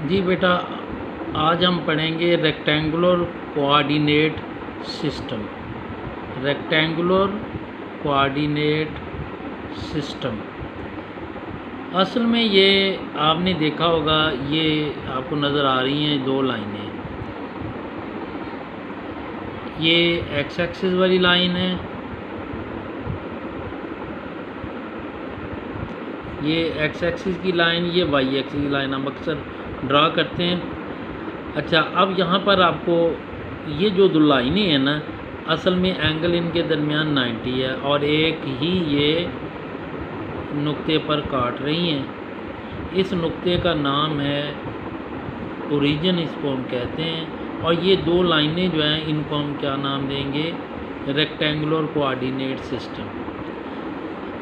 जी बेटा, आज हम पढ़ेंगे rectangular coordinate system. Rectangular coordinate system असल में ये आपने देखा होगा, ये आपको नज़र आ रही हैं दो लाइनें। ये एक्स एक्सिस वाली लाइन है, ये एक्स एक्सिस की लाइन, ये वाई एक्सिस की लाइन हम अक्सर ड्रा करते हैं। अच्छा, अब यहाँ पर आपको ये जो दो लाइनें हैं ना, असल में एंगल इनके दरमियान 90 है और एक ही ये नुक्ते पर काट रही हैं। इस नुक्ते का नाम है ओरिजिन, इसको हम कहते हैं। और ये दो लाइनें जो हैं इनको हम क्या नाम देंगे? Rectangular coordinate system.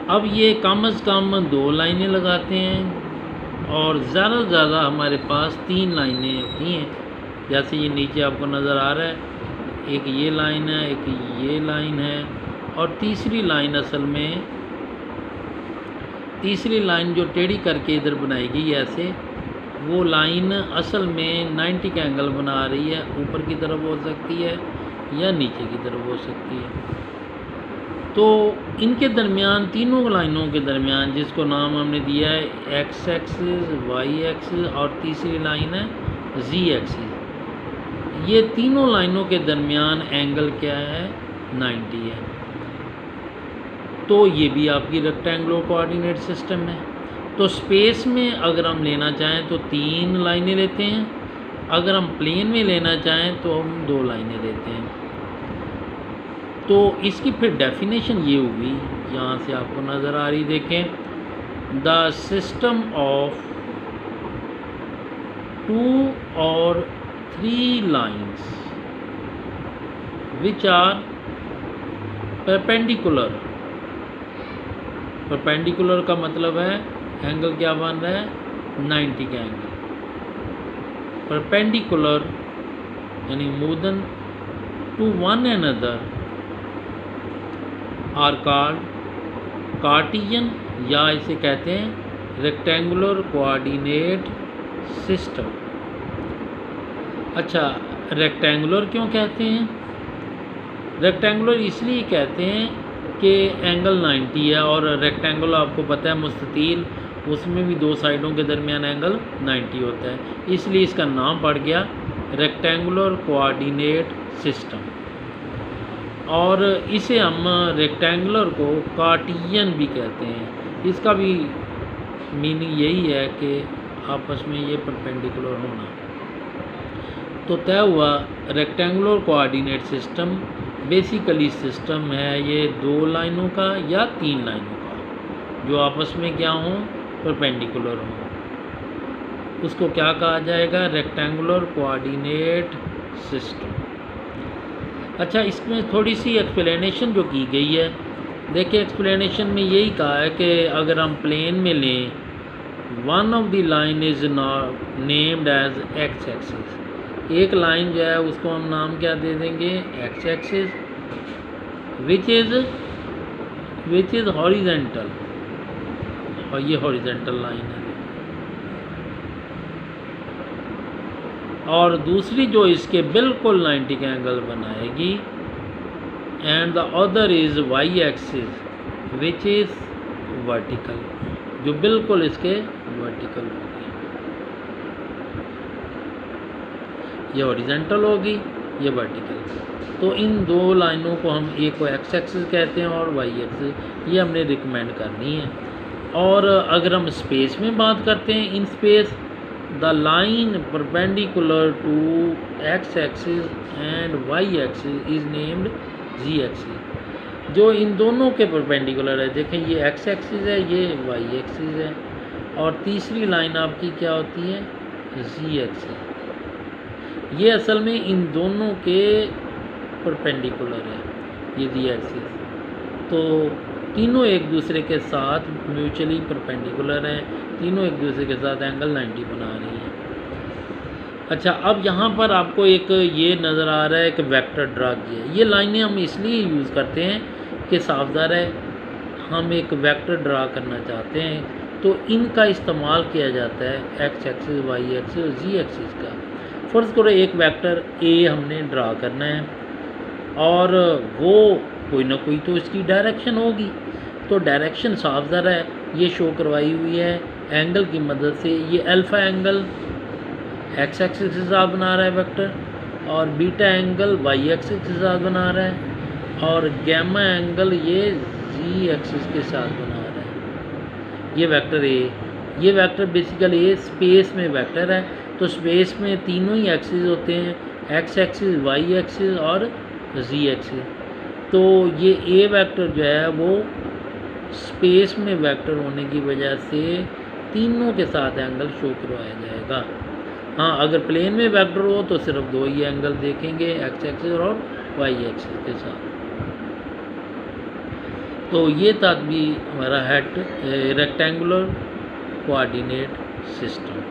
अब ये कम से कम दो लाइनें लगाते हैं और ज़्यादा से ज़्यादा हमारे पास 3 लाइनें होती हैं। जैसे ये नीचे आपको नज़र आ रहा है, एक ये लाइन है, एक ये लाइन है और तीसरी लाइन, असल में तीसरी लाइन जो टेढ़ी करके इधर बनाई गई है ऐसे, वो लाइन असल में 90 का एंगल बना रही है। ऊपर की तरफ हो सकती है या नीचे की तरफ हो सकती है। तो इनके दरमियान, तीनों लाइनों के दरमियान, जिसको नाम हमने दिया है एक्स एक्सिस, वाई एक्सिस और तीसरी लाइन है जी एक्सिस, ये तीनों लाइनों के दरमियान एंगल क्या है? 90 है। तो ये भी आपकी रेक्टेंगुलर कोऑर्डिनेट सिस्टम है। तो स्पेस में अगर हम लेना चाहें तो 3 लाइनें लेते हैं, अगर हम प्लेन में लेना चाहें तो हम 2 लाइनें लेते हैं। तो इसकी फिर डेफिनेशन ये हुई, यहाँ से आपको नज़र आ रही, देखें, द सिस्टम ऑफ 2 और 3 lines which are perpendicular. Perpendicular का मतलब है एंगल क्या बन रहा है? 90 का एंगल। परपेंडिकुलर यानी more than two one another are called cartesian, या इसे कहते हैं रेक्टेंगुलर कोऑर्डिनेट सिस्टम। अच्छा, रेक्टेंगुलर क्यों कहते हैं? रेक्टेंगुलर इसलिए कहते हैं कि एंगल 90 है और रेक्टेंगुलर आपको पता है मुस्ततील, उसमें भी 2 साइडों के दरमियान एंगल 90 होता है, इसलिए इसका नाम पड़ गया रेक्टेंगुलर कोऑर्डिनेट सिस्टम। और इसे हम रेक्टेंगुलर को कार्टियन भी कहते हैं। इसका भी मीनिंग यही है कि आपस में ये परपेंडिकुलर होना। तो तय हुआ, rectangular coordinate system basically system है ये 2 लाइनों का या 3 लाइनों का, जो आपस में क्या हों? परपेंडिकुलर हों। उसको क्या कहा जाएगा? Rectangular coordinate system. अच्छा, इसमें थोड़ी सी एक्सप्लेनेशन जो की गई है, देखिए एक्सप्लेनेशन में यही कहा है कि अगर हम प्लेन में लें, one of the line is named as X axis. एक लाइन जो है उसको हम नाम क्या दे देंगे? X axis, which is horizontal, और ये हॉरिजेंटल लाइन है। और दूसरी जो इसके बिल्कुल 90 का एंगल बनाएगी, and the other is why axis which is vertical, जो बिल्कुल इसके वर्टिकल होगी। ये हॉरिजेंटल होगी, ये वर्टिकल। तो इन 2 लाइनों को हम, एक को एक्स एक्सिस कहते हैं और वाई एक्सिस, ये हमने रिकमेंड करनी है। और अगर हम स्पेस में बात करते हैं, in space the line perpendicular to X axis and Y axis is named Z axis. जो इन दोनों के परपेंडिकुलर है, देखें ये एक्स एक्सिस है, ये वाई एक्सिस है, और तीसरी लाइन आपकी क्या होती है? जी एक्सिस। ये असल में इन दोनों के परपेंडिकुलर है, ये जी एक्सिस। तो तीनों एक दूसरे के साथ म्यूचुअली परपेंडिकुलर हैं, तीनों एक दूसरे के साथ एंगल 90 बना रही हैं। अच्छा, अब यहाँ पर आपको एक ये नज़र आ रहा है कि वेक्टर ड्रा किया है। ये लाइनें हम इसलिए यूज़ करते हैं कि साफ ज़ाहिर है हम एक वेक्टर ड्रा करना चाहते हैं तो इनका इस्तेमाल किया जाता है एक्स एक्सिस, वाई एक्सिस और जी एक्सिस का। फ़र्ज़ करो एक वेक्टर ए हमने ड्रा करना है और वो कोई ना कोई तो इसकी डायरेक्शन होगी, तो डायरेक्शन साफ ज़रा है, ये शो करवाई हुई है एंगल की मदद से। ये अल्फ़ा एंगल एक्स एक्सिस के साथ बना रहा है वेक्टर, और बीटा एंगल वाई एक्सिस के साथ बना रहा है, और गैमा एंगल ये जी एक्सिस के साथ बना रहा है। ये वेक्टर ए, ये वेक्टर बेसिकली ये स्पेस में वेक्टर है, तो स्पेस में तीनों ही एक्सिस होते हैं, एक्स एक्सिस, वाई एक्सिस और जी एक्सिस। तो ये ए वेक्टर जो है वो स्पेस में वेक्टर होने की वजह से तीनों के साथ एंगल शो करवाया जाएगा। हाँ, अगर प्लेन में वेक्टर हो तो सिर्फ दो ही एंगल देखेंगे, एक्स एक्सिस और वाई एक्सिस के साथ। तो ये था भी हमारा रेक्टेंगुलर कोऑर्डिनेट सिस्टम।